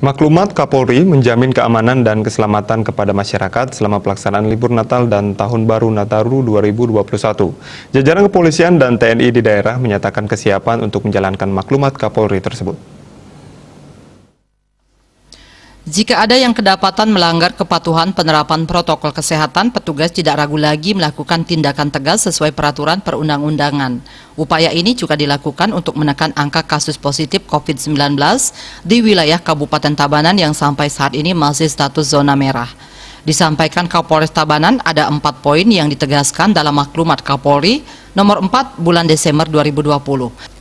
Maklumat Kapolri menjamin keamanan dan keselamatan kepada masyarakat selama pelaksanaan libur Natal dan Tahun Baru Nataru 2021. Jajaran kepolisian dan TNI di daerah menyatakan kesiapan untuk menjalankan maklumat Kapolri tersebut. Jika ada yang kedapatan melanggar kepatuhan penerapan protokol kesehatan, petugas tidak ragu lagi melakukan tindakan tegas sesuai peraturan perundang-undangan. Upaya ini juga dilakukan untuk menekan angka kasus positif COVID-19 di wilayah Kabupaten Tabanan yang sampai saat ini masih status zona merah. Disampaikan Kapolres Tabanan, ada 4 poin yang ditegaskan dalam maklumat Kapolri nomor 4 bulan Desember 2020.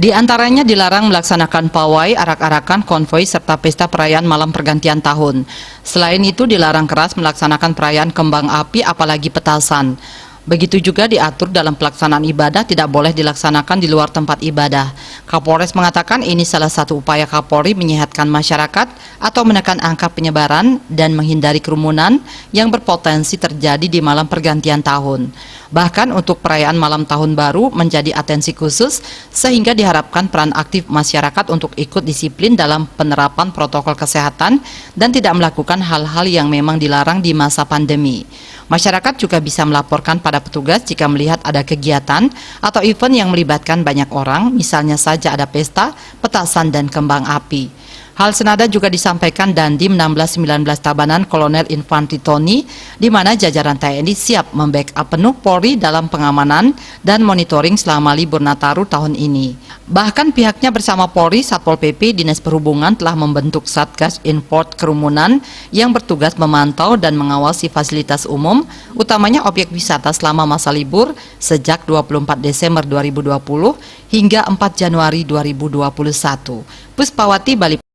Di antaranya dilarang melaksanakan pawai, arak-arakan, konvoi, serta pesta perayaan malam pergantian tahun. Selain itu dilarang keras melaksanakan perayaan kembang api apalagi petasan. Begitu juga diatur dalam pelaksanaan ibadah tidak boleh dilaksanakan di luar tempat ibadah. Kapolres mengatakan ini salah satu upaya Kapolri menyehatkan masyarakat atau menekan angka penyebaran dan menghindari kerumunan yang berpotensi terjadi di malam pergantian tahun. Bahkan untuk perayaan malam tahun baru menjadi atensi khusus sehingga diharapkan peran aktif masyarakat untuk ikut disiplin dalam penerapan protokol kesehatan dan tidak melakukan hal-hal yang memang dilarang di masa pandemi. Masyarakat juga bisa melaporkan pada petugas jika melihat ada kegiatan atau event yang melibatkan banyak orang, misalnya saja ada pesta, petasan, dan kembang api. Hal senada juga disampaikan Dandim 1619 Tabanan Kolonel Infantri Tony, di mana jajaran TNI siap membackup penuh Polri dalam pengamanan dan monitoring selama libur Nataru tahun ini. Bahkan pihaknya bersama Polri, Satpol PP, Dinas Perhubungan telah membentuk Satgas Import Kerumunan yang bertugas memantau dan mengawasi fasilitas umum, utamanya objek wisata selama masa libur sejak 24 Desember 2020 hingga 4 Januari 2021. Puspawati, Bali.